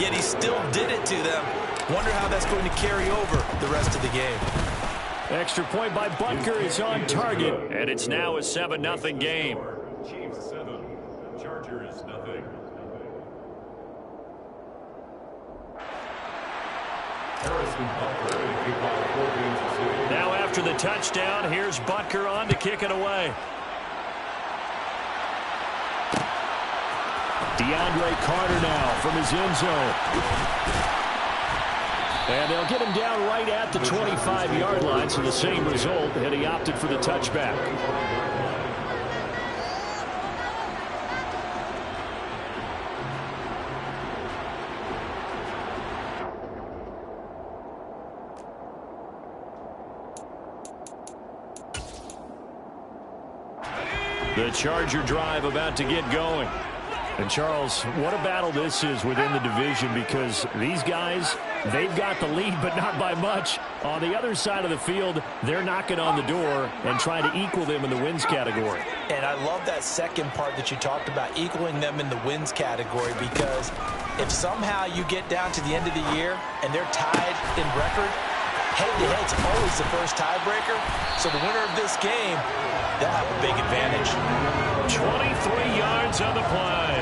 yet he still did it to them. Wonder how that's going to carry over the rest of the game. Extra point by Butker is on target, and it's now a 7-0 game. Chiefs 7, Chargers 0. Now after the touchdown, here's Butker on to kick it away. DeAndre Carter now from his end zone. And they'll get him down right at the 25-yard line, so the same result, and he opted for the touchback. The Charger drive about to get going. And, Charles, what a battle this is within the division, because these guys, they've got the lead, but not by much. On the other side of the field, they're knocking on the door and trying to equal them in the wins category. And I love that second part that you talked about, equaling them in the wins category, because if somehow you get down to the end of the year and they're tied in record, head-to-head's always the first tiebreaker. So the winner of this game, they'll have a big advantage. 23 yards on the play.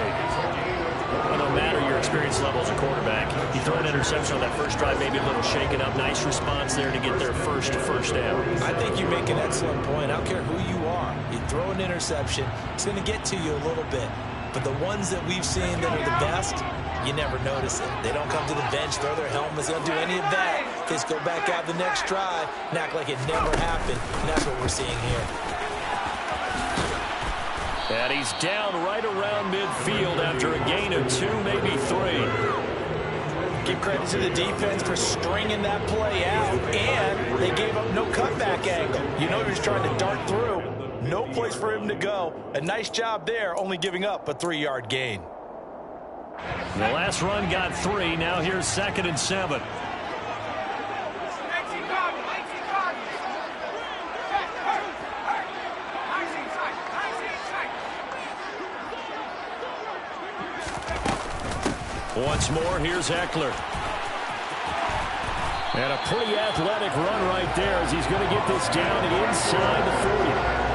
Well, no matter your experience level as a quarterback, you throw an interception on that first drive, maybe a little shaken up. Nice response there to get their first down. I think you make an excellent point. I don't care who you are. You throw an interception, it's going to get to you a little bit. But the ones that we've seen that are the best, you never notice it. They don't come to the bench, throw their helmets, they don't do any of that. They just go back out the next drive and act like it never happened. And that's what we're seeing here. And he's down right around midfield after a gain of 2, maybe 3. Give credit to the defense for stringing that play out, and they gave up no cutback angle. You know he was trying to dart through. No place for him to go. A nice job there, only giving up a 3-yard gain. The last run got 3. Now here's 2nd and 7. Once more, here's Eckler. And a pretty athletic run right there as he's going to get this down and inside the 40.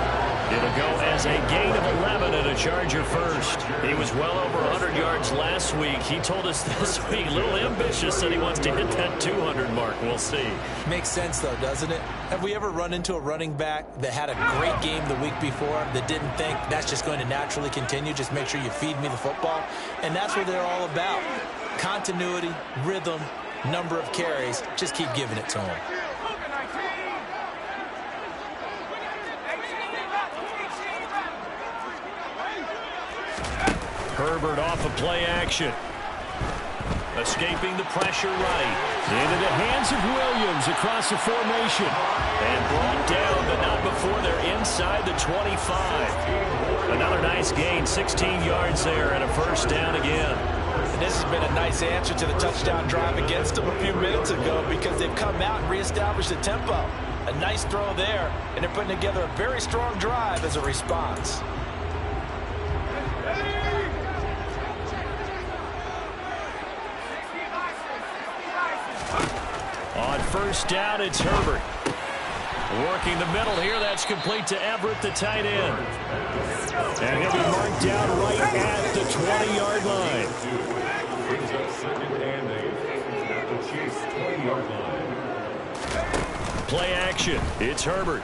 It'll go as a gain of 11 and a Charger first. He was well over 100 yards last week. He told us this week, a little ambitious, that he wants to hit that 200 mark. We'll see. Makes sense, though, doesn't it? Have we ever run into a running back that had a great game the week before that didn't think that's just going to naturally continue? Just make sure you feed me the football. And that's what they're all about. Continuity, rhythm, number of carries. Just keep giving it to them. Herbert off of play action. Escaping the pressure right. Into the hands of Williams across the formation. And brought down, but not before they're inside the 25. Another nice gain, 16 yards there, and a first down again. And this has been a nice answer to the touchdown drive against them a few minutes ago, because they've come out and reestablished the tempo. A nice throw there, and they're putting together a very strong drive as a response. On first down, it's Herbert. Working the middle here, that's complete to Everett, the tight end. And he'll be marked down right at the 20-yard line. Brings up 2nd and 8 at the Chiefs' 20-yard line. Play action. It's Herbert.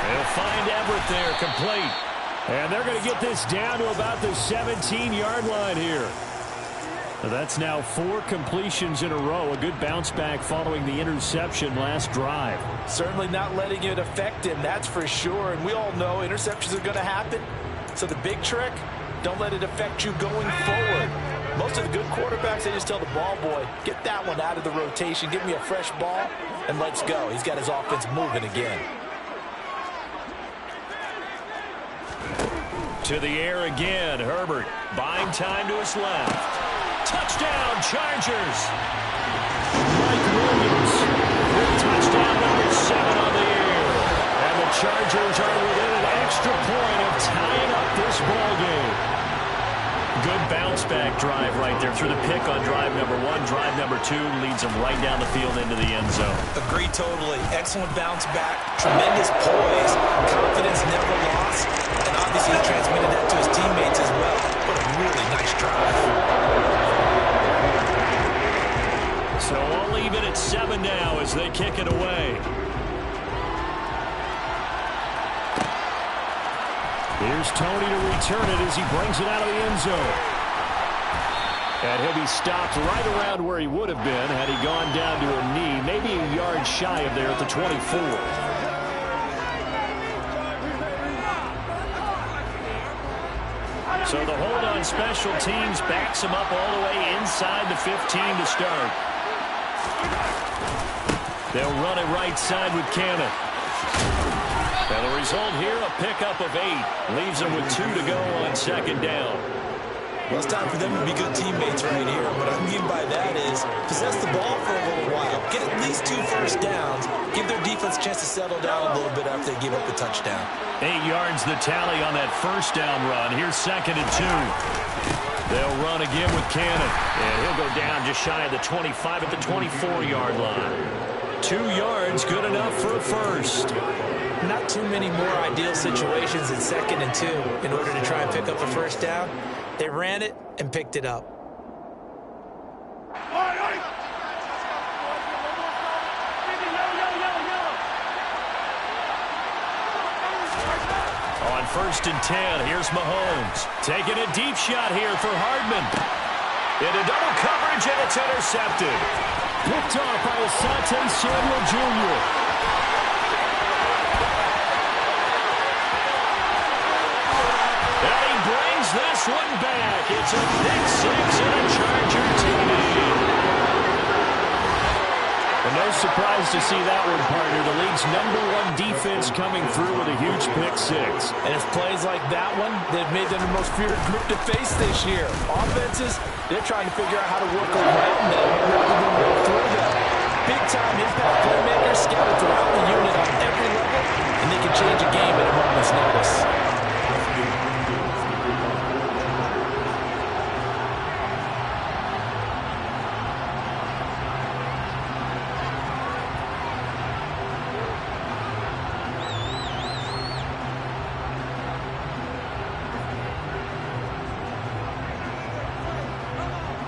They'll find Everett there, complete. And they're going to get this down to about the 17-yard line here. That's now 4 completions in a row. A good bounce back following the interception last drive. Certainly not letting it affect him, that's for sure. And we all know interceptions are going to happen. So the big trick, don't let it affect you going forward. Most of the good quarterbacks, they just tell the ball boy, get that one out of the rotation, give me a fresh ball, and let's go. He's got his offense moving again. To the air again, Herbert buying time to his left. Touchdown, Chargers. Mike Williams with touchdown number 7 on the year. And the Chargers are within an extra point of tying up this ball game. good bounce-back drive right there. Through the pick on drive number 1. Drive number 2 leads him right down the field into the end zone. Agree totally. Excellent bounce back. Tremendous poise. Confidence never lost. And obviously he transmitted that to his teammates as well. What a really nice drive. So we'll leave it at 7 now as they kick it away. Here's Tony to return it as he brings it out of the end zone. And he'll be stopped right around where he would have been had he gone down to a knee, maybe a yard shy of there at the 24. So the hold on special teams backs him up all the way inside the 15 to start. They'll run it right side with Cannon. And the result here, a pickup of 8. Leaves them with 2 to go on second down. Well, it's time for them to be good teammates right here. What I mean by that is possess the ball for a little while. Get at least 2 first downs. Give their defense a chance to settle down a little bit after they give up the touchdown. 8 yards the tally on that first down run. Here's second and 2. They'll run again with Cannon. And he'll go down just shy of the 25 at the 24-yard line. 2 yards, good enough for a first. Not too many more ideal situations in second and 2 in order to try and pick up a first down. They ran it and picked it up. On first and 10, here's Mahomes. Taking a deep shot here for Hardman. Into double coverage, and it's intercepted. Picked off by Asante Samuel Jr. This one back. It's a big 6 and a Charger TD. And no surprise to see that one, partner. The league's #1 defense coming through with a huge pick 6. And it's plays like that one that have made them the most feared group to face this year. Offenses, they're trying to figure out how to work around them rather than work through them. Big-time impact playmakers scattered throughout the unit on every level, and they can change a game at a moment's notice.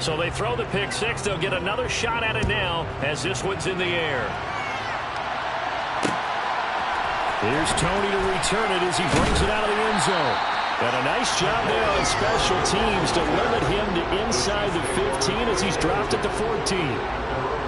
So they throw the pick 6. They'll get another shot at it now as this one's in the air. Here's Tony to return it as he brings it out of the end zone. And a nice job there on special teams to limit him to inside the 15 as he's dropped at the 14.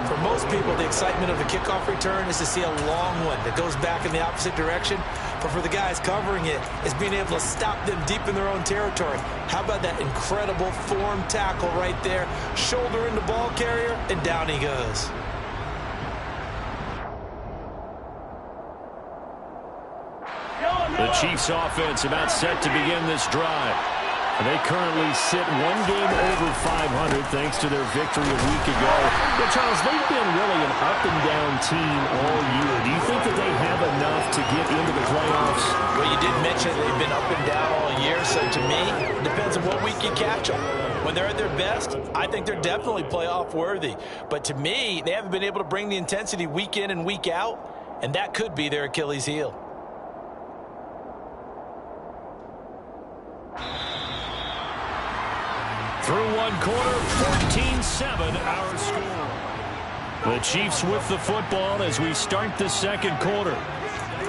For most people, the excitement of a kickoff return is to see a long one that goes back in the opposite direction. But for the guys covering it, it's being able to stop them deep in their own territory. How about that incredible form tackle right there? Shoulder in the ball carrier, and down he goes. The Chiefs offense about set to begin this drive. They currently sit 1 game over 500 thanks to their victory a week ago. But Charles, they've been really an up-and-down team all year. Do you think that they have enough to get into the playoffs? Well, you did mention they've been up and down all year, so to me, it depends on what week you catch them. When they're at their best, I think they're definitely playoff worthy. But to me, they haven't been able to bring the intensity week in and week out, and that could be their Achilles heel. Through 1 quarter, 14-7 our score. The Chiefs with the football as we start the second quarter,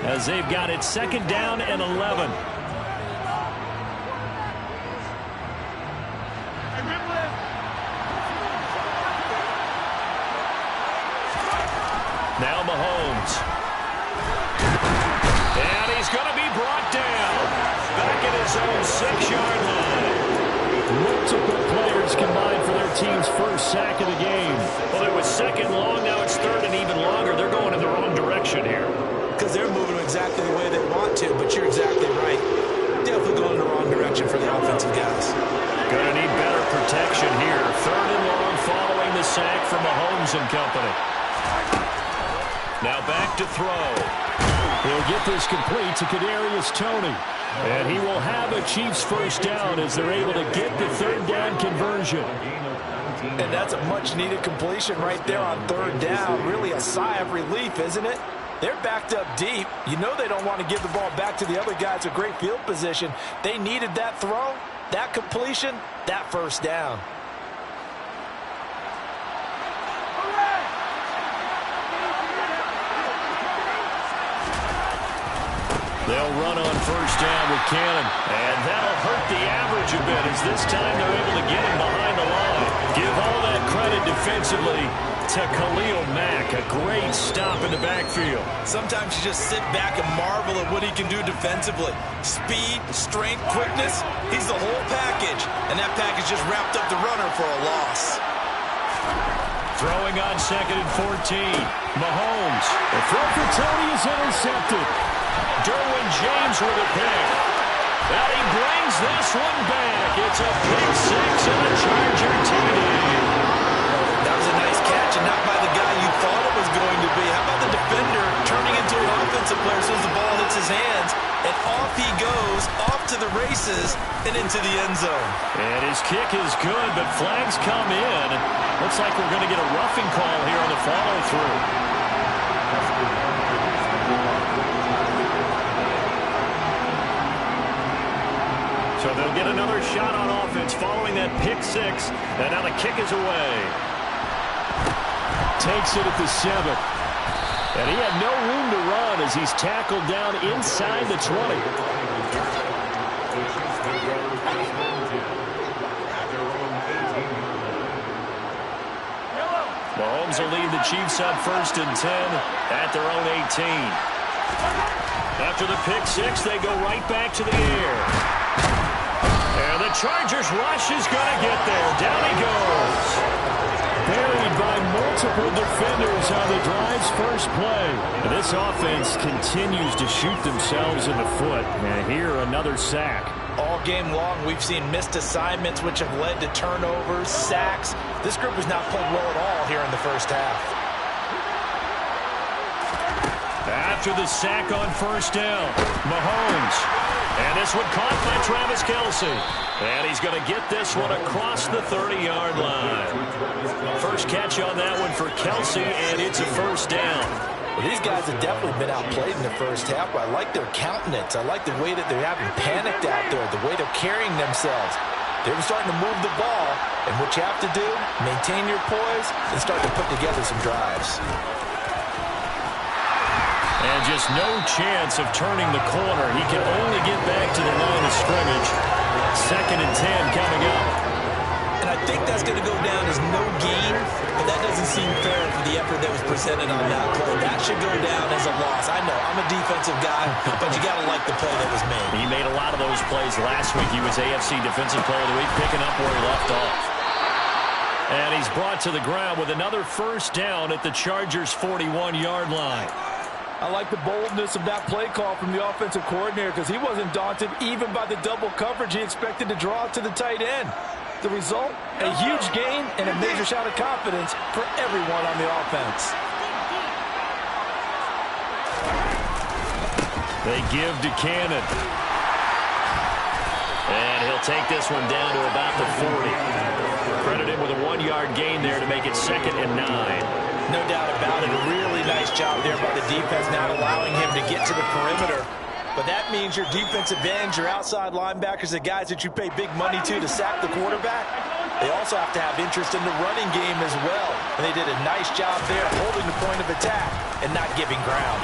as they've got it second down and 11. Now Mahomes. And he's going to be brought down. Back at his own 6-yard line. Multiple players combined for their team's first sack of the game. Well, it was second long. Now it's third and even longer. They're going in the wrong direction here. Because they're moving exactly the way they want to, but you're exactly right. Definitely going in the wrong direction for the offensive guys. Going to need better protection here. Third and long following the sack from Mahomes and company. Now back to throw. He'll get this complete to Kadarius Toney. And he will have a Chiefs first down as they're able to get the third down conversion. And that's a much-needed completion right there on third down. Really a sigh of relief, isn't it? They're backed up deep. You know they don't want to give the ball back to the other guys. A great field position. They needed that throw, that completion, that first down. They'll run on first down with Cannon. And that'll hurt the average a bit as this time they're able to get him behind the line. Give all that credit defensively to Khalil Mack. A great stop in the backfield. Sometimes you just sit back and marvel at what he can do defensively. Speed, strength, quickness. He's the whole package. And that package just wrapped up the runner for a loss. Throwing on 2nd and 14. Mahomes. The throw for Toney is intercepted. Derwin James with a pick. And he brings this one back. It's a pick six and a Charger TD. That was a nice catch and not by the guy you thought it was going to be. How about the defender turning into an offensive player as soon as the ball hits his hands? And off he goes, off to the races and into the end zone. And his kick is good, but flags come in. Looks like we're going to get a roughing call here on the follow-through. So they'll get another shot on offense following that pick six. And now the kick is away. Takes it at the 7. And he had no room to run as he's tackled down inside the 20. Mahomes will lead the Chiefs up 1st and 10 at their own 18. After the pick six, they go right back to the air. And the Chargers rush is going to get there. Down he goes. Buried by multiple defenders on the drive's first play. And this offense continues to shoot themselves in the foot. And here, another sack. All game long, we've seen missed assignments, which have led to turnovers, sacks. This group has not played well at all here in the first half. After the sack on first down, Mahomes. And this one caught by Travis Kelce. And he's going to get this one across the 30-yard line. First catch on that one for Kelce, and it's a first down. Well, these guys have definitely been outplayed in the first half, but I like their countenance. I like the way that they're having panicked out there, the way they're carrying themselves. They're starting to move the ball, and what you have to do, maintain your poise and start to put together some drives. And just no chance of turning the corner. He can only get back to the line of scrimmage. 2nd and 10 coming up. And I think that's going to go down as no gain, but that doesn't seem fair for the effort that was presented on that play. That should go down as a loss. I know, I'm a defensive guy, but you got to like the play that was made. He made a lot of those plays last week. He was AFC Defensive Player of the Week, picking up where he left off. And he's brought to the ground with another first down at the Chargers' 41-yard line. I like the boldness of that play call from the offensive coordinator because he wasn't daunted even by the double coverage he expected to draw to the tight end. The result, a huge gain and a major shot of confidence for everyone on the offense. They give to Cannon. And he'll take this one down to about the 40. Credit him with a 1-yard gain there to make it 2nd and 9. No doubt about it. A really nice job there by the defense, not allowing him to get to the perimeter. But that means your defensive ends, your outside linebackers, the guys that you pay big money to sack the quarterback, they also have to have interest in the running game as well. And they did a nice job there holding the point of attack and not giving ground.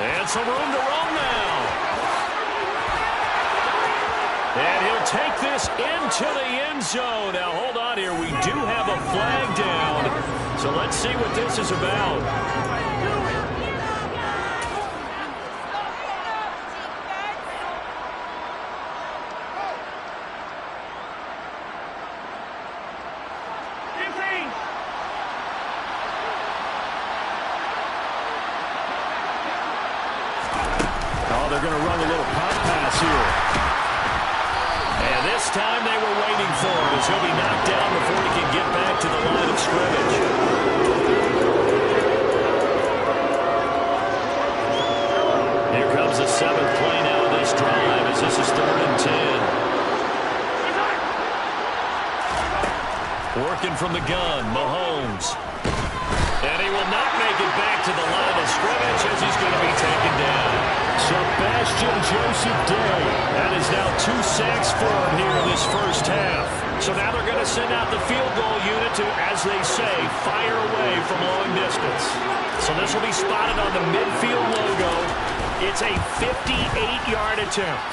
And some room to roam now. And he'll take this into the end zone. Now, hold on here. We do have a flag down. So let's see what this is about. Oh, they're going to run a little pop pass here. And this time they were waiting for him as he'll be knocked down before he can get back to the line of scrimmage. 7th play now of this drive as this is 3rd and 10. Working from the gun, Mahomes. And he will not make it back to the line of scrimmage as he's going to be taken down. Sebastian Joseph Day. That is now 2 sacks for him here in this first half. So now they're going to send out the field goal unit to, as they say, fire away from long distance. So this will be spotted on the midfield logo. It's a 58-yard attempt.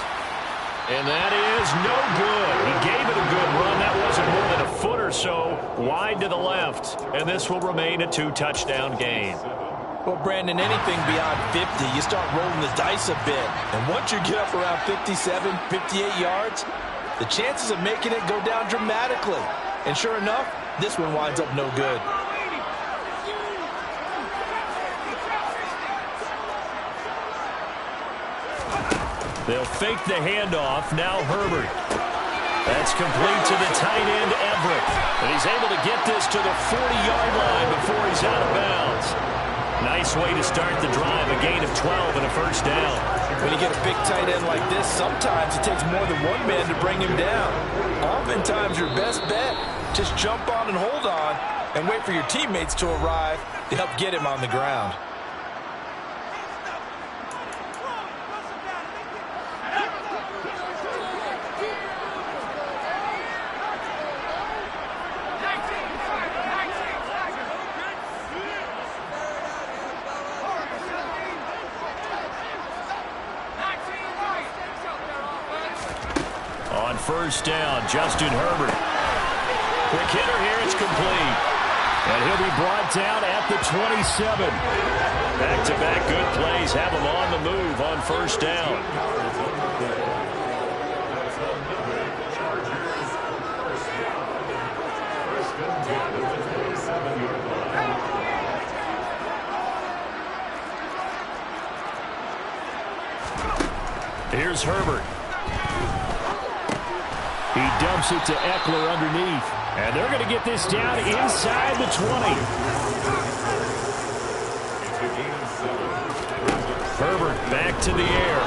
And that is no good. He gave it a good run. That wasn't more than a foot or so wide to the left. And this will remain a 2-touchdown game. Well, Brandon, anything beyond 50, you start rolling the dice a bit. And once you get up around 57, 58 yards, the chances of making it go down dramatically. And sure enough, this one winds up no good. They'll fake the handoff. Now Herbert. That's complete to the tight end, Everett. And he's able to get this to the 40-yard line before he's out of bounds. Nice way to start the drive. A gain of 12 and a first down. When you get a big tight end like this, sometimes it takes more than one man to bring him down. Oftentimes, your best bet, just jump on and hold on and wait for your teammates to arrive to help get him on the ground. First down, Justin Herbert. Quick hitter here, it's complete. And he'll be brought down at the 27. Back-to-back good plays have him on the move on first down. Here's Herbert. He dumps it to Eckler underneath. And they're going to get this down inside the 20. Herbert back to the air.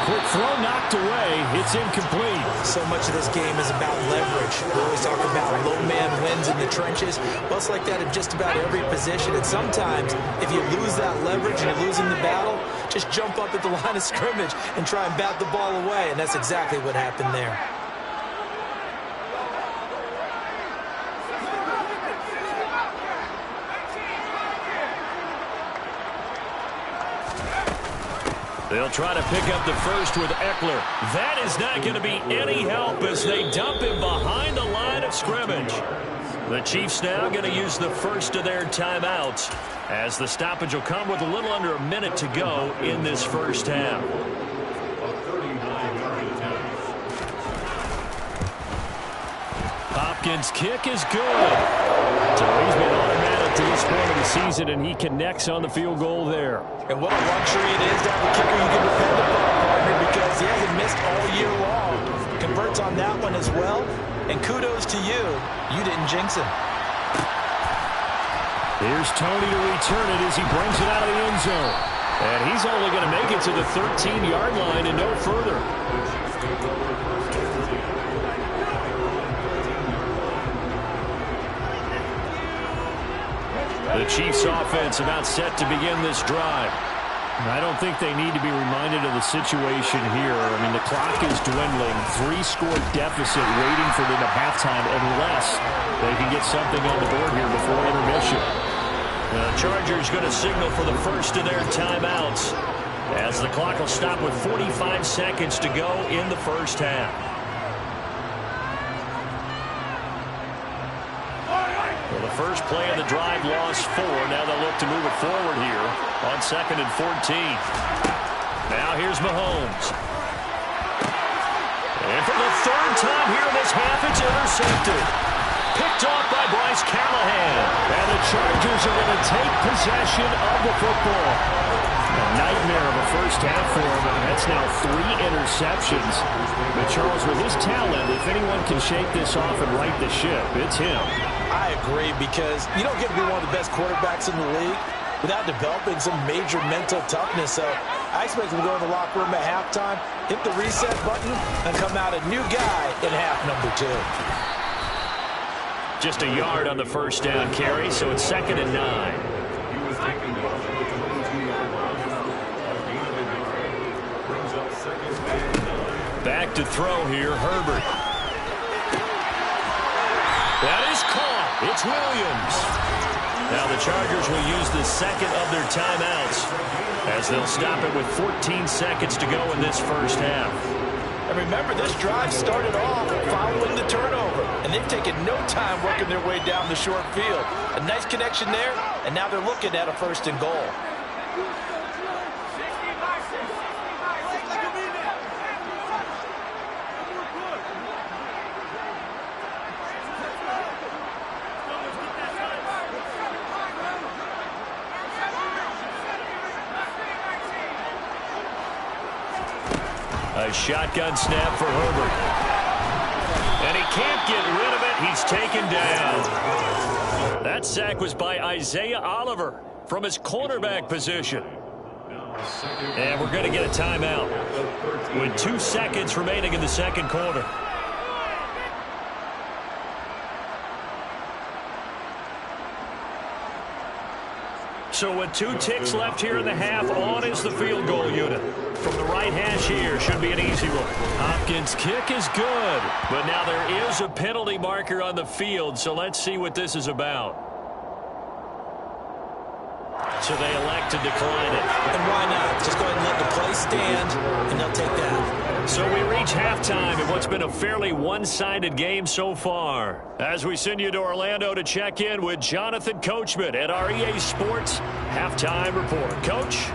Quick throw knocked away. It's incomplete. So much of this game is about leverage. We always talk about low man wins in the trenches. Well, it's like that in just about every position. And sometimes, if you lose that leverage and you're losing the battle, just jump up at the line of scrimmage and try and bat the ball away. And that's exactly what happened there. They'll try to pick up the first with Eckler. That is not going to be any help as they dump him behind the line of scrimmage. The Chiefs now going to use the first of their timeouts as the stoppage will come with a little under a minute to go in this first half. Hopkins' kick is good. So he's been automatic to this point of the season, and he connects on the field goal there. And what a luxury it is to have a kicker you can depend upon, partner, because he hasn't missed all year long. Converts on that one as well. And kudos to you. You didn't jinx him. Here's Tony to return it as he brings it out of the end zone. And he's only going to make it to the 13-yard line and no further. The Chiefs offense about set to begin this drive. I don't think they need to be reminded of the situation here. I mean, the clock is dwindling. 3-score deficit waiting for them at halftime unless they can get something on the board here before intermission. The Chargers going to signal for the first of their timeouts as the clock will stop with 45 seconds to go in the first half. Well, the first play of the drive lost 4. Now they'll look to move it forward here on 2nd and 14. Now here's Mahomes. And for the third time here in this half, it's intercepted. Picked off by Bryce Callahan. And the Chargers are going to take possession of the football. A nightmare of a first half for him, and that's now 3 interceptions. But Charles, with his talent, if anyone can shake this off and right the ship, it's him. I agree, because you don't get to be one of the best quarterbacks in the league without developing some major mental toughness. So I expect him to go in the locker room at halftime, hit the reset button, and come out a new guy in half number 2. Just a yard on the first down carry, so it's 2nd and 9. He was taken down for the 22-yard line. Brings up 2nd and 9. Back to throw here, Herbert. That is caught. It's Williams. Now the Chargers will use the second of their timeouts as they'll stop it with 14 seconds to go in this first half. And remember, this drive started off following the turnover, and they've taken no time working their way down the short field. A nice connection there, and now they're looking at a 1st and goal. A shotgun snap for Herbert. And he can't get rid of it. He's taken down. That sack was by Isaiah Oliver from his cornerback position. And we're going to get a timeout with 2 seconds remaining in the second quarter. So with 2 ticks left here in the half, on is the field goal unit. From the right hash here, should be an easy one. Hopkins' kick is good, but now there is a penalty marker on the field, so let's see what this is about. So they elect to decline it. And why not? Just go ahead and let the play stand, and they'll take that. So we reach halftime in what's been a fairly one-sided game so far. As we send you to Orlando to check in with Jonathan Coachman at our EA Sports Halftime Report. Coach?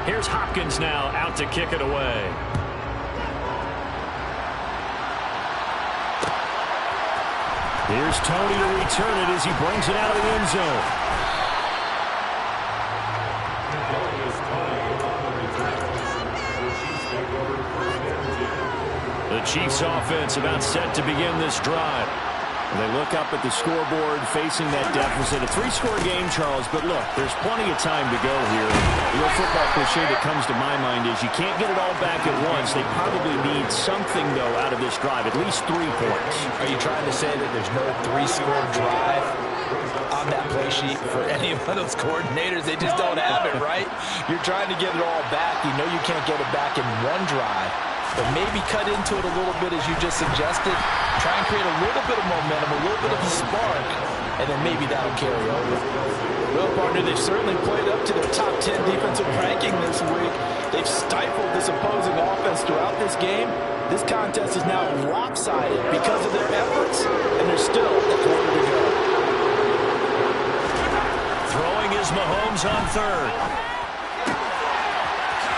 Here's Hopkins now out to kick it away. Here's Tony to return it as he brings it out of the end zone. The Chiefs offense about set to begin this drive. They look up at the scoreboard facing that deficit. A 3-score game, Charles, but look, there's plenty of time to go here. The real football cliche that comes to my mind is you can't get it all back at once. They probably need something, though, out of this drive, at least 3 points. Are you trying to say that there's no 3-score drive on that play sheet for any of those coordinators? They just don't have it, right? You're trying to get it all back. You know you can't get it back in one drive. But maybe cut into it a little bit as you just suggested. Try and create a little bit of momentum, a little bit of a spark, and then maybe that'll carry over. Well, partner, they've certainly played up to their top 10 defensive ranking this week. They've stifled this opposing offense throughout this game. This contest is now lopsided because of their efforts, and there's still a quarter to go. Throwing is Mahomes on third.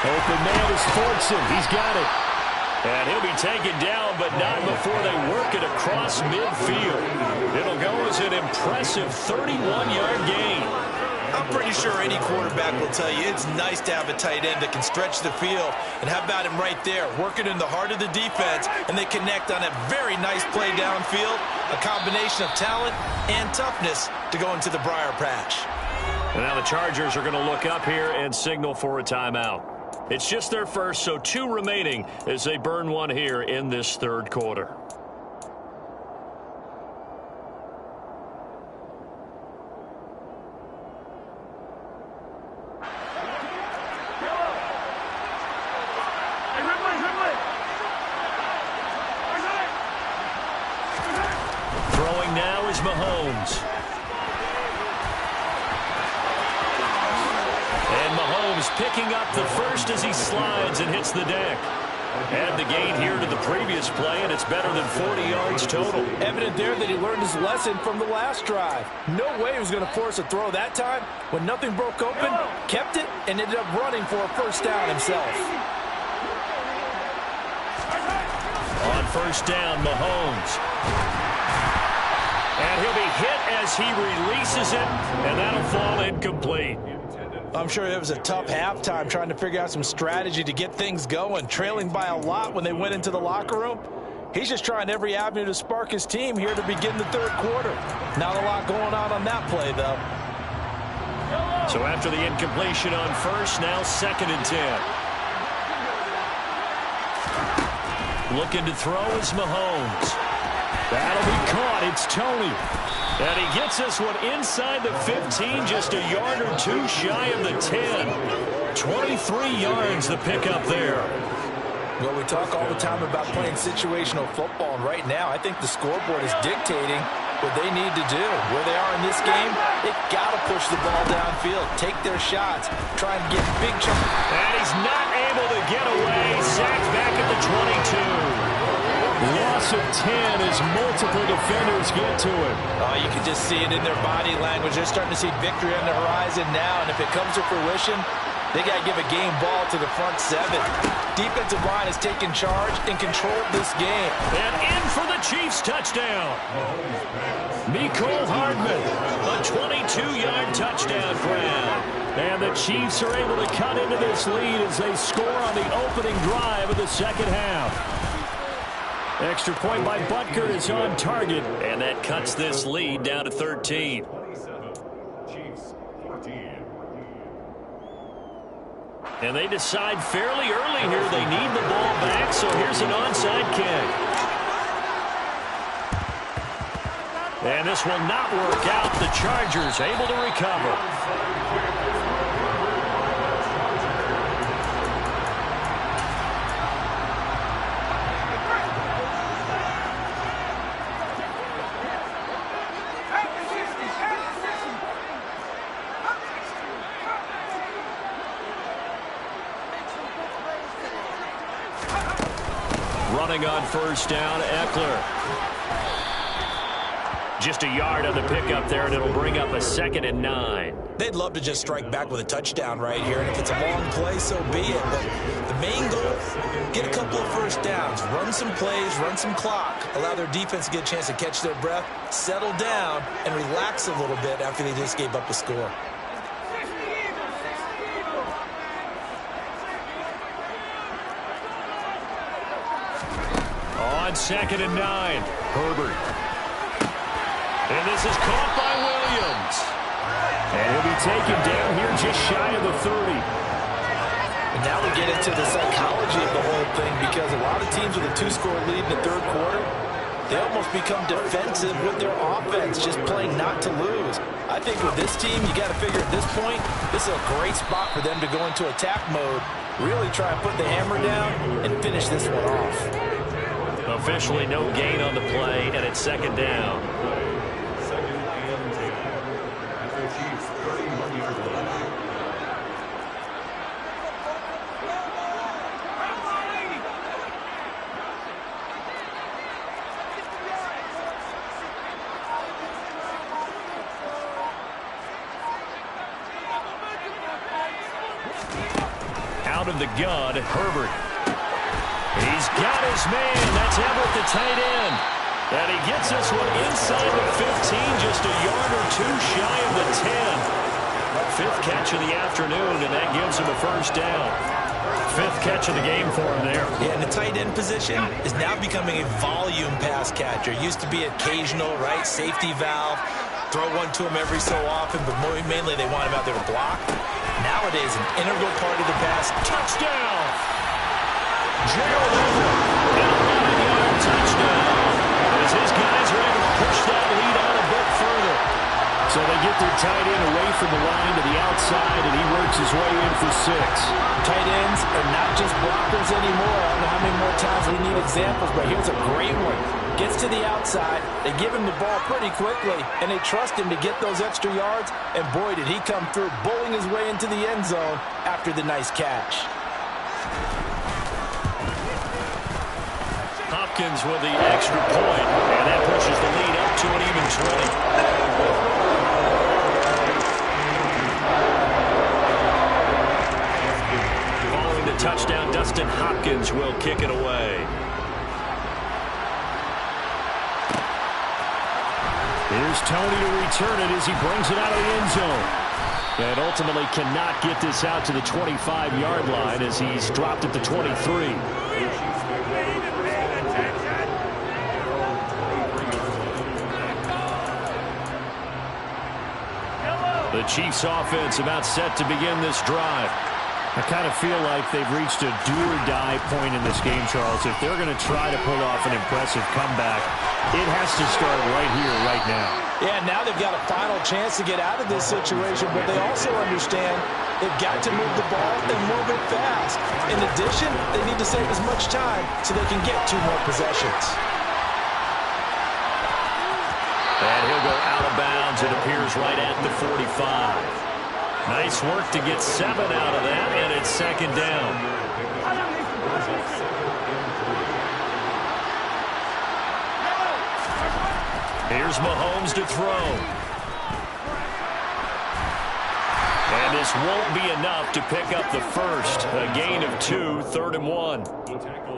Open man is Fortson. He's got it. And he'll be taken down, but not before they work it across midfield. It'll go as an impressive 31-yard gain. I'm pretty sure any quarterback will tell you it's nice to have a tight end that can stretch the field. And how about him right there, working in the heart of the defense, and they connect on a very nice play downfield, a combination of talent and toughness to go into the briar patch. And now the Chargers are going to look up here and signal for a timeout. It's just their first, so 2 remaining as they burn one here in this third quarter. Throwing now is Mahomes. And Mahomes picking up the first as he slides and hits the deck. Add the gain here to the previous play, and it's better than 40 yards total. Evident there that he learned his lesson from the last drive. No way he was going to force a throw that time. When nothing broke open, kept it, and ended up running for a first down himself. first down, Mahomes. And he'll be hit as he releases it, and that'll fall incomplete. I'm sure it was a tough halftime trying to figure out some strategy to get things going, trailing by a lot when they went into the locker room. He's just trying every avenue to spark his team here to begin the third quarter. Not a lot going on that play, though. So after the incompletion on first, now 2nd and 10. Looking to throw is Mahomes. That'll be caught. It's Tony. And he gets this one inside the 15, just a yard or two shy of the 10. 23 yards the pickup there. Well, we talk all the time about playing situational football, and right now I think the scoreboard is dictating what they need to do. Where they are in this game, they've got to push the ball downfield, take their shots, try and get big chunks. And he's not able to get away. Sacked back at the 22. Loss of 10 as multiple defenders get to him. Oh, you can just see it in their body language. They're starting to see victory on the horizon now, and if it comes to fruition, they got to give a game ball to the front 7. Defensive line has taken charge and controlled this game. And in for the Chiefs touchdown. Mecole Hardman, a 22-yard touchdown grab. And the Chiefs are able to cut into this lead as they score on the opening drive of the second half. Extra point by Butker is on target, and that cuts this lead down to 13. And they decide fairly early here they need the ball back, so here's an onside kick. And this will not work out. The Chargers able to recover. Running on first down, Eckler. Just a yard on the pickup there, and it'll bring up a 2nd and 9. They'd love to just strike back with a touchdown right here, and if it's a long play, so be it. But the main goal, get a couple of first downs, run some plays, run some clock, allow their defense to get a chance to catch their breath, settle down, and relax a little bit after they just gave up a score. On 2nd and 9, Herbert. And this is caught by Williams. And he'll be taken down here just shy of the 30. And now we get into the psychology of the whole thing, because a lot of teams with a 2-score lead in the third quarter, they almost become defensive with their offense, just playing not to lose. I think with this team, you got to figure at this point, this is a great spot for them to go into attack mode, really try and put the hammer down and finish this one off. Officially no gain on the play, and it's 2nd down. Out of the gun, Herbert. He's got his man. That's Everett, the tight end. And he gets this one inside the 15, just a yard or two shy of the 10. 5th catch of the afternoon, and that gives him a first down. 5th catch of the game for him there. Yeah, and the tight end position is now becoming a volume pass catcher. Used to be occasional, right? Safety valve. Throw one to him every so often, but mainly they want him out there to block. Nowadays, an integral part of the pass. Touchdown! Gerald Everett, an 11-yard touchdown. As his guys are able to push that lead out a bit further. So they get their tight end away from the line to the outside, and he works his way in for 6. Tight ends are not just blockers anymore. I don't know how many more times we need examples, but here's a great one. Gets to the outside, they give him the ball pretty quickly, and they trust him to get those extra yards, and boy, did he come through, bowling his way into the end zone after the nice catch. Hopkins with the extra point, and that pushes the lead up to an even 20. Following the touchdown, Dustin Hopkins will kick it away. Here's Tony to return it as he brings it out of the end zone. And ultimately cannot get this out to the 25-yard line as he's dropped at the 23. The Chiefs offense about set to begin this drive. I kind of feel like they've reached a do-or-die point in this game, Charles. If they're going to try to pull off an impressive comeback, it has to start right here, right now. Yeah, now they've got a final chance to get out of this situation, but they also understand they've got to move the ball and move it fast. In addition, they need to save as much time so they can get 2 more possessions. And he'll go out of bounds. It appears right at the 45. Nice work to get 7 out of that, and it's second down. Here's Mahomes to throw. And this won't be enough to pick up the first. A gain of 2, 3rd and 1.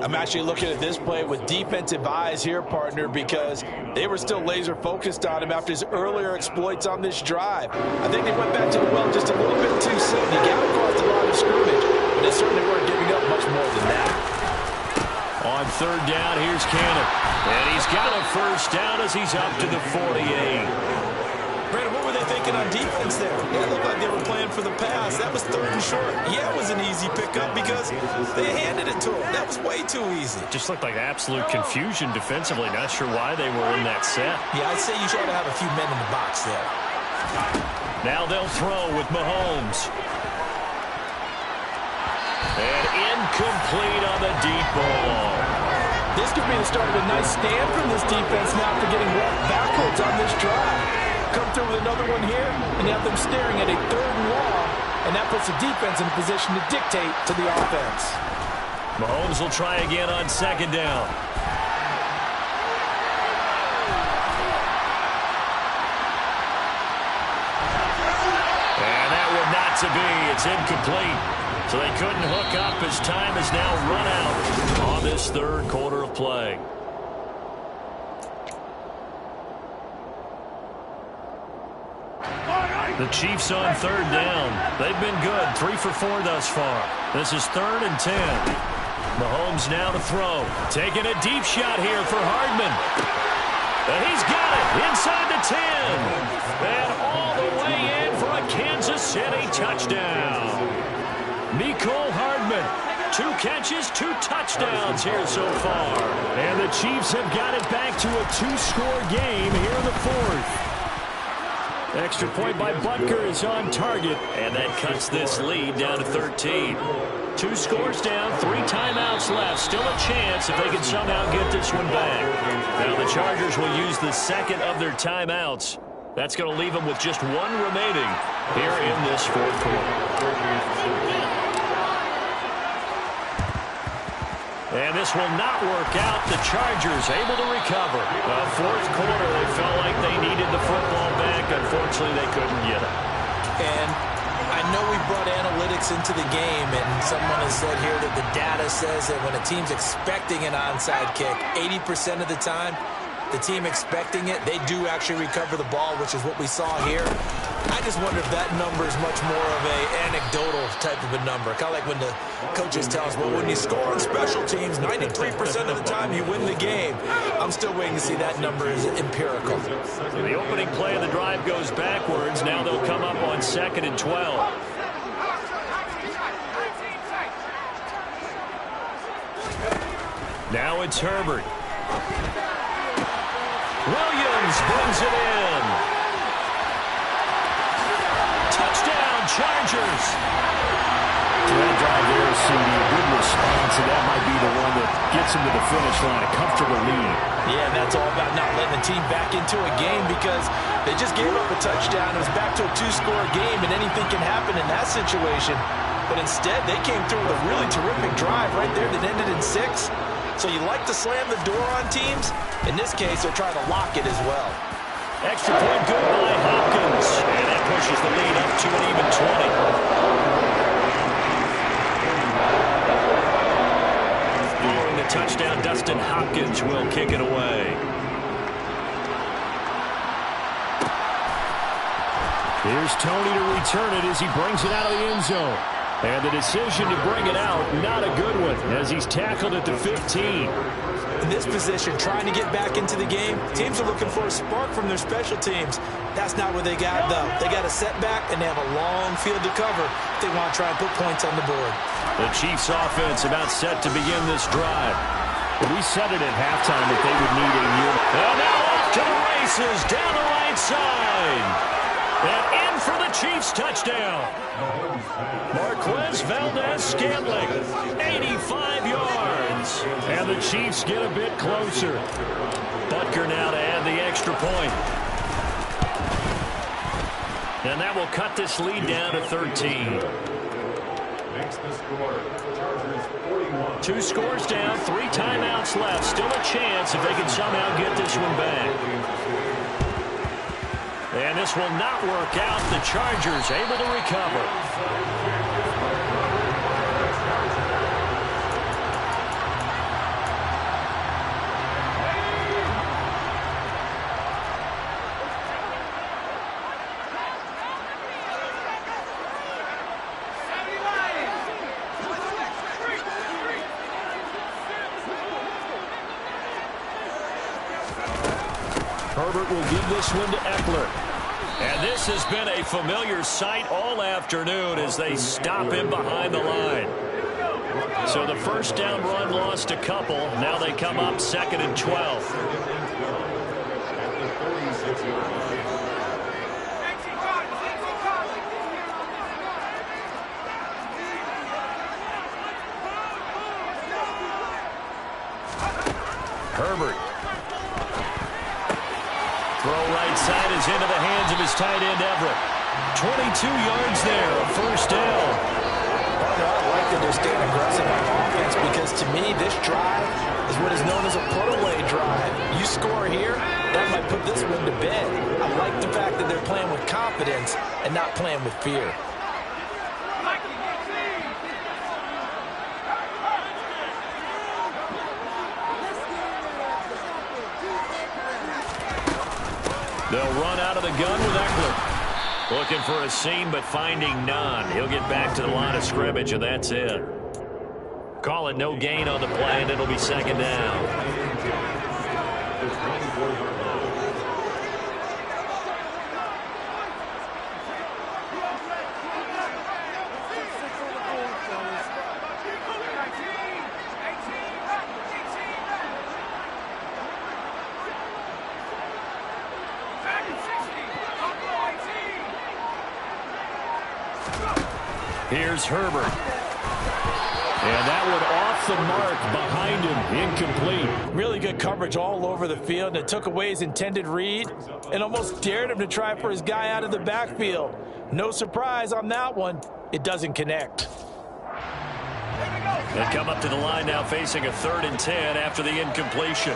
I'm actually looking at this play with defensive eyes here, partner, because they were still laser focused on him after his earlier exploits on this drive. I think they went back to the well just a little bit too soon. He got across the line of scrimmage, but they certainly weren't giving up much more than that. On 3rd down, here's Cannon. And he's got a first down as he's up to the 48. Brandon, what were they thinking on defense there? It looked like they were playing for the pass. That was 3rd and short. Yeah, it was an easy pickup because they handed it to him. That was way too easy. Just looked like absolute confusion defensively. Not sure why they were in that set. Yeah, I'd say you try to have a few men in the box there. Now they'll throw with Mahomes. And incomplete on the deep ball. This could be the start of a nice stand from this defense now after getting walked backwards on this drive. Come through with another one here, and you have them staring at a 3rd and long, and that puts the defense in a position to dictate to the offense. Mahomes will try again on 2nd down. And that one not to be. It's incomplete. So they couldn't hook up as time has now run out on this 3rd quarter of play. The Chiefs on 3rd down. They've been good. 3 for 4 thus far. This is 3rd and 10. Mahomes now to throw. Taking a deep shot here for Hardman. And he's got it inside the 10. And all the way in for a Kansas City touchdown. Mecole Hardman. 2 catches, 2 touchdowns here so far. And the Chiefs have got it back to a 2-score game here in the 4th. Extra point by Butker is on target, and that cuts this lead down to 13. 2 scores down, 3 timeouts left. Still a chance if they can somehow get this one back. Now the Chargers will use the 2nd of their timeouts. That's going to leave them with just 1 remaining here in this 4th quarter. And this will not work out. The Chargers able to recover. 4th quarter, they felt like they needed the football back. Unfortunately, they couldn't get it. And I know we brought analytics into the game, and someone has said here that the data says that when a team's expecting an onside kick, 80% of the time, the team expecting it, they do actually recover the ball, which is what we saw here. I just wonder if that number is much more of a anecdotal type of a number. Kind of like when the coaches tell us, well, when you score on special teams, 93% of the time you win the game. I'm still waiting to see that number is empirical. The opening play of the drive goes backwards. Now they'll come up on 2nd and 12. Now it's Herbert. Williams brings it in. Touchdown, Chargers. That drive there, CD, a good response, and that might be the one that gets them to the finish line, a comfortable lead. Yeah, and that's all about not letting the team back into a game because they just gave up a touchdown. It was back to a 2-score game, and anything can happen in that situation. But instead, they came through with a really terrific drive right there that ended in 6. So you like to slam the door on teams. In this case, they're trying to lock it as well. Extra point good by Hopkins. And that pushes the lead up to an even 20. Scoring the touchdown, Dustin Hopkins will kick it away. Here's Tony to return it as he brings it out of the end zone. And the decision to bring it out, not a good one, as he's tackled at the 15. In this position, trying to get back into the game, teams are looking for a spark from their special teams. That's not what they got, though. They got a setback, and they have a long field to cover if they want to try and put points on the board. The Chiefs offense about set to begin this drive. We said it at halftime that they would need a year. And now off to the races down the right side. And in for the Chiefs touchdown. Marquez Valdez-Scantling, 85 yards. And the Chiefs get a bit closer. Butker now to add the extra point. And that will cut this lead down to 13. Makes the score. Chargers 41. 2 scores down, 3 timeouts left. Still a chance if they can somehow get this one back. And this will not work out. The Chargers able to recover. Herbert will give this one to Eckler. And this has been a familiar sight all afternoon as they stop him behind the line. So the first down run lost a couple. Now they come up 2nd and 12. Herbert. Throw right side is into the hands of his tight end, Everett. 22 yards there, a first down. I like that they're staying aggressive on offense because, to me, this drive is what is known as a put-away drive. You score here, that might put this one to bed. I like the fact that they're playing with confidence and not playing with fear. They'll run out of the gun with Eckler. Looking for a seam, but finding none. He'll get back to the line of scrimmage, and that's it. Call it no gain on the play, and it'll be 2nd down. Here's Herbert. And that one off the mark behind him, incomplete. Really good coverage all over the field, and it took away his intended read and almost dared him to try for his guy out of the backfield. No surprise on that one. It doesn't connect. They come up to the line now facing a 3rd and 10 after the incompletion.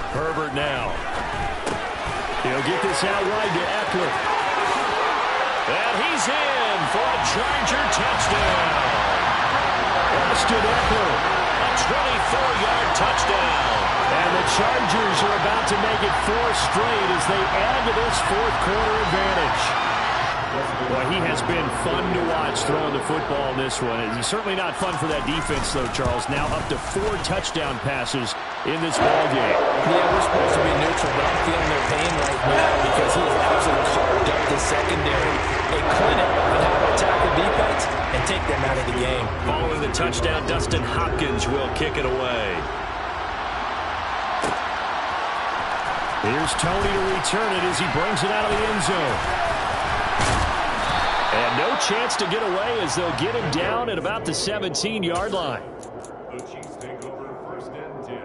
Herbert now. He'll get this out wide to Eckler. And he's in for a Charger touchdown. Austin Eckler, a 24-yard touchdown. And the Chargers are about to make it 4 straight as they add to this 4th quarter advantage. Well, he has been fun to watch throwing the football in this one. It's certainly not fun for that defense, though, Charles. Now up to 4 touchdown passes in this ballgame. Yeah, we're supposed to be neutral, but I'm feeling their pain right now because he has absolutely carved up the secondary. A clinic on how to attack the defense and take them out of the game. Following the touchdown, Dustin Hopkins will kick it away. Here's Tony to return it as he brings it out of the end zone. And no chance to get away as they'll get him down at about the 17-yard line. The Chiefs take over 1st and 10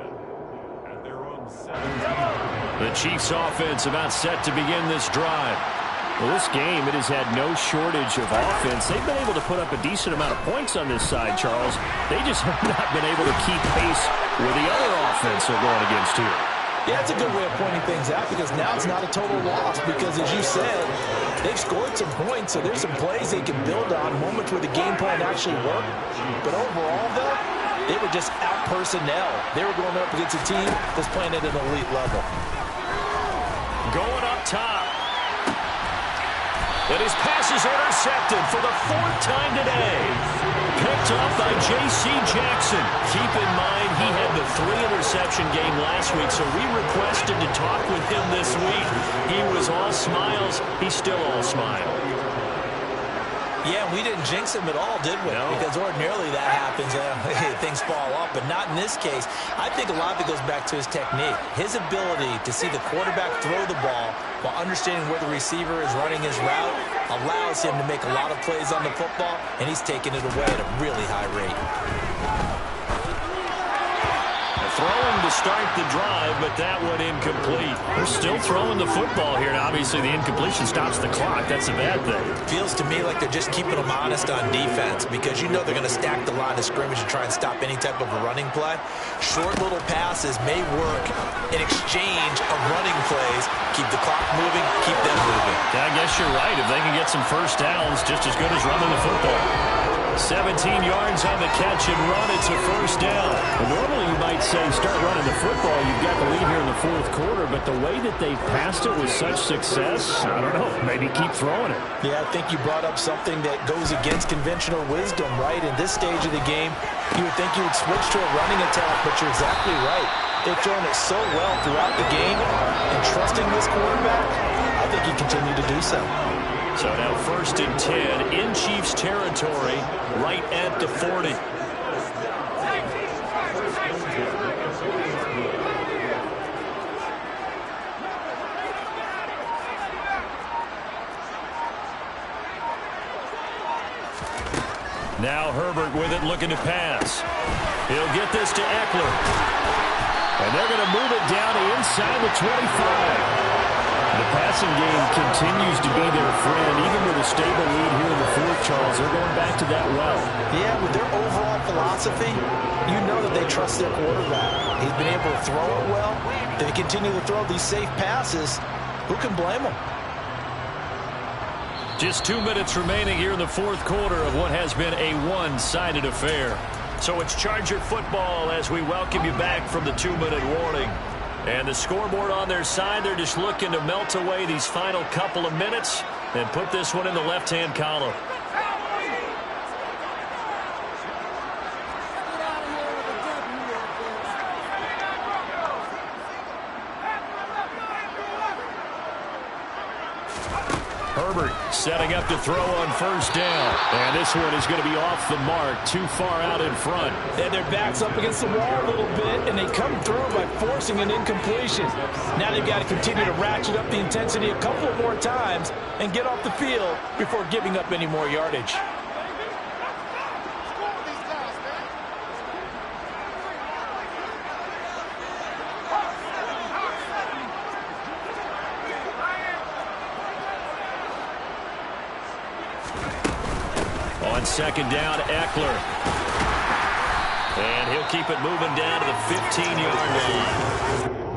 at their own 17. The Chiefs offense about set to begin this drive. Well, this game, it has had no shortage of offense. They've been able to put up a decent amount of points on this side, Charles. They just have not been able to keep pace with the other offense they're going against here. Yeah, that's a good way of pointing things out because now it's not a total loss because, as you said, they've scored some points, so there's some plays they can build on, moments where the game plan actually worked. But overall, though, They were just out personnel. They were going up against a team that's playing at an elite level. Going up top. And his pass is intercepted for the 4th time today. Picked up by J.C. Jackson. Keep in mind he had the 3-interception game last week, so we requested to talk with him this week. He was all smiles. He's still all smile. Yeah, we didn't jinx him at all, did we? No. Because ordinarily that happens. Things fall off, but not in this case. I think a lot of it goes back to his technique. His ability to see the quarterback throw the ball while understanding where the receiver is running his route allows him to make a lot of plays on the football, and he's taking it away at a really high rate. Throwing to start the drive, but that one incomplete. They're still throwing the football here. Now, obviously, the incompletion stops the clock. That's a bad thing. Feels to me like they're just keeping them honest on defense because you know they're going to stack the line of scrimmage and try and stop any type of a running play. Short little passes may work in exchange of running plays. Keep the clock moving, keep them moving. Yeah, I guess you're right. If they can get some first downs, just as good as running the football. 17 yards on the catch and run. It's a first down. And normally you might say start running the football. You've got the lead here in the 4th quarter, but the way that they passed it with such success, I don't know, maybe keep throwing it. Yeah, I think you brought up something that goes against conventional wisdom, right? In this stage of the game, you would think you would switch to a running attack, but you're exactly right. They've thrown it so well throughout the game, and trusting this quarterback, I think you continue to do so. So now 1st and 10 in Chiefs territory, right at the 40. Now Herbert with it, looking to pass. He'll get this to Eckler. And they're going to move it down to inside the 25. The passing game continues to be their friend. Even with a stable lead here in the 4th, Charles, they're going back to that well. Yeah, with their overall philosophy, you know that they trust their quarterback. He's been able to throw it well. They continue to throw these safe passes. Who can blame them? Just 2 minutes remaining here in the 4th quarter of what has been a one-sided affair. So it's Charger football as we welcome you back from the 2-minute warning. And the scoreboard on their side, they're just looking to melt away these final couple of minutes and put this one in the left-hand column. Herbert setting up to throw on 1st down. And this one is going to be off the mark, too far out in front. And their back's up against the wall a little bit, and they come through by forcing an incompletion. Now they've got to continue to ratchet up the intensity a couple of more times and get off the field before giving up any more yardage. On 2nd down, Eckler. And he'll keep it moving down to the 15-yard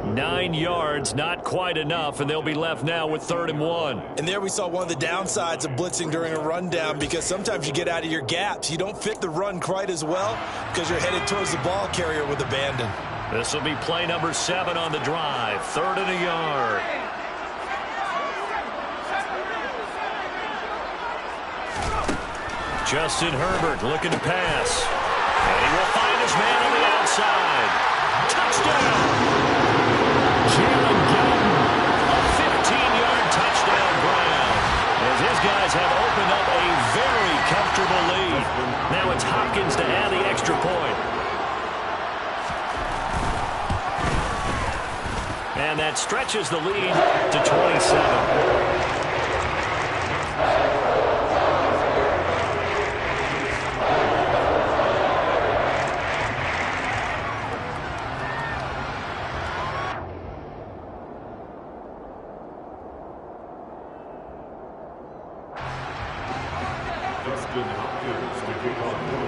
line. 9 yards, not quite enough, and they'll be left now with 3rd and 1. And there we saw one of the downsides of blitzing during a rundown because sometimes you get out of your gaps. You don't fit the run quite as well because you're headed towards the ball carrier with abandon. This will be play number 7 on the drive. 3rd and a yard. Justin Herbert looking to pass. And he will find his man on the outside. Touchdown! Jalen Guyton, a 15-yard touchdown grab. As his guys have opened up a very comfortable lead. Now it's Hopkins to add the extra point. And that stretches the lead to 27.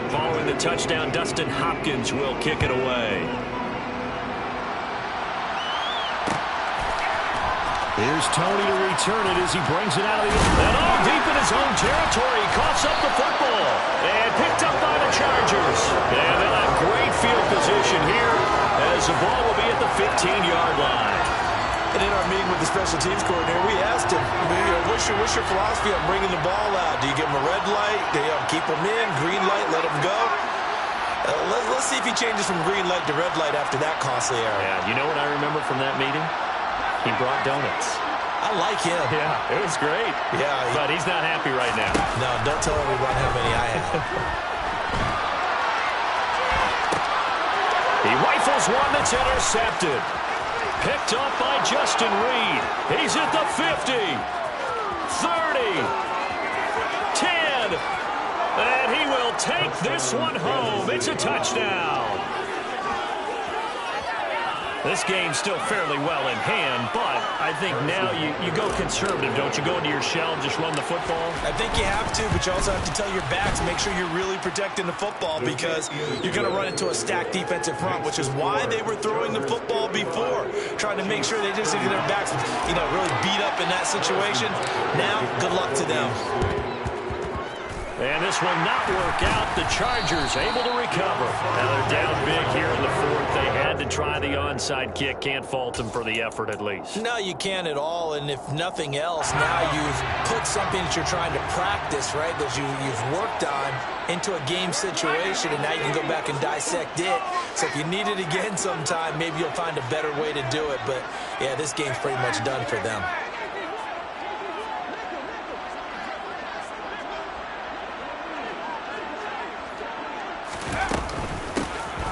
Following the touchdown, Dustin Hopkins will kick it away. Here's Tony to return it as he brings it out of the end. And all deep in his own territory. He coughs up the football. fumble. And picked up by the Chargers. And they'll have great field position here as the ball will be at the 15-yard line. And in our meeting with the special teams coordinator, we asked him, what's your philosophy on bringing the ball out? Do you give him a red light? Do you keep him in? Green light, let him go? Let's see if he changes from green light to red light after that costly error. Yeah, you know what I remember from that meeting? He brought donuts. I like him. Yeah, it was great. Yeah. But he's not happy right now. No, don't tell everyone how many I have. He rifles one that's intercepted. Picked up by Justin Reed. He's at the 50, 30, 10, and he will take this one home. It's a touchdown. This game's still fairly well in hand, but I think now you go conservative, don't you? Go into your shell and just run the football? I think you have to, but you also have to tell your backs, make sure you're really protecting the football because you're going to run into a stacked defensive front, which is why they were throwing the football before, trying to make sure they just get their backs, really beat up in that situation. Now, good luck to them. And this will not work out. The Chargers able to recover. Now they're down big here in the fourth. They had to try the onside kick. Can't fault them for the effort at least. No, you can't at all. And if nothing else, now you've put something that you're trying to practice, right, that you've worked on into a game situation, and now you can go back and dissect it. So if you need it again sometime, maybe you'll find a better way to do it. But, yeah, this game's pretty much done for them.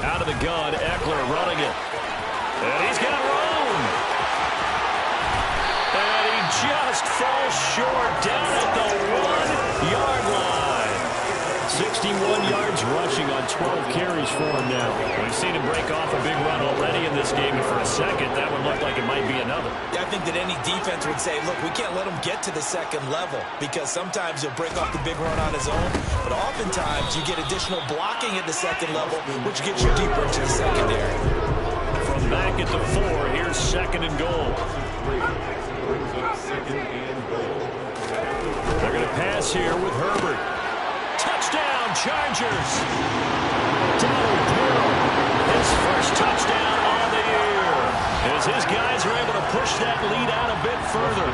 Out of the gun, Eckler running it. And he's got room. And he just falls short down at the 1-yard line. 61 yards rushing on 12 carries for him now. We've seen him break off a big run already in this game, and for a second, that would look like it might be another. Yeah, I think that any defense would say, look, we can't let him get to the second level because sometimes he'll break off the big run on his own, but oftentimes you get additional blocking at the second level, which gets you deeper into the secondary. From back at the 4, here's second and goal. They're going to pass here with Herbert. Touchdown, Chargers. His first touchdown on the year. As his guys are able to push that lead out a bit further.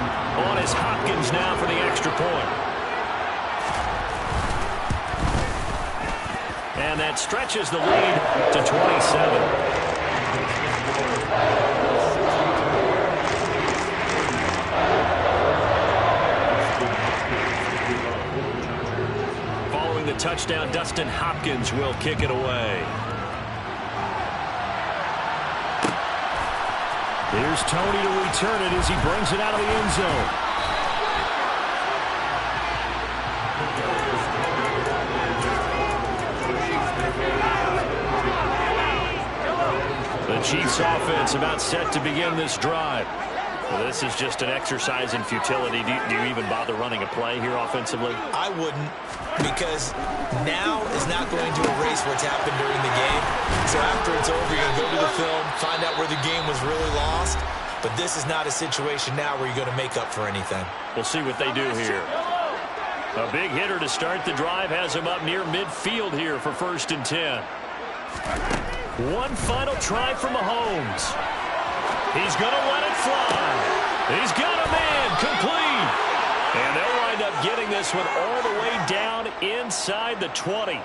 On is Hopkins now for the extra point. And that stretches the lead to 27. Following the touchdown, Dustin Hopkins will kick it away. Here's Tony to return it as he brings it out of the end zone. The Chiefs offense about set to begin this drive. Well, this is just an exercise in futility. Do you even bother running a play here offensively? I wouldn't, because now is not going to erase what's happened during the game. So after it's over, you're going to go to the film, find out where the game was really lost. But this is not a situation now where you're going to make up for anything. We'll see what they do here. A big hitter to start the drive has him up near midfield here for 1st and 10. One final try from Mahomes. He's going to let it fly. He's got a man complete. And they'll wind up getting this one all the way down inside the 20.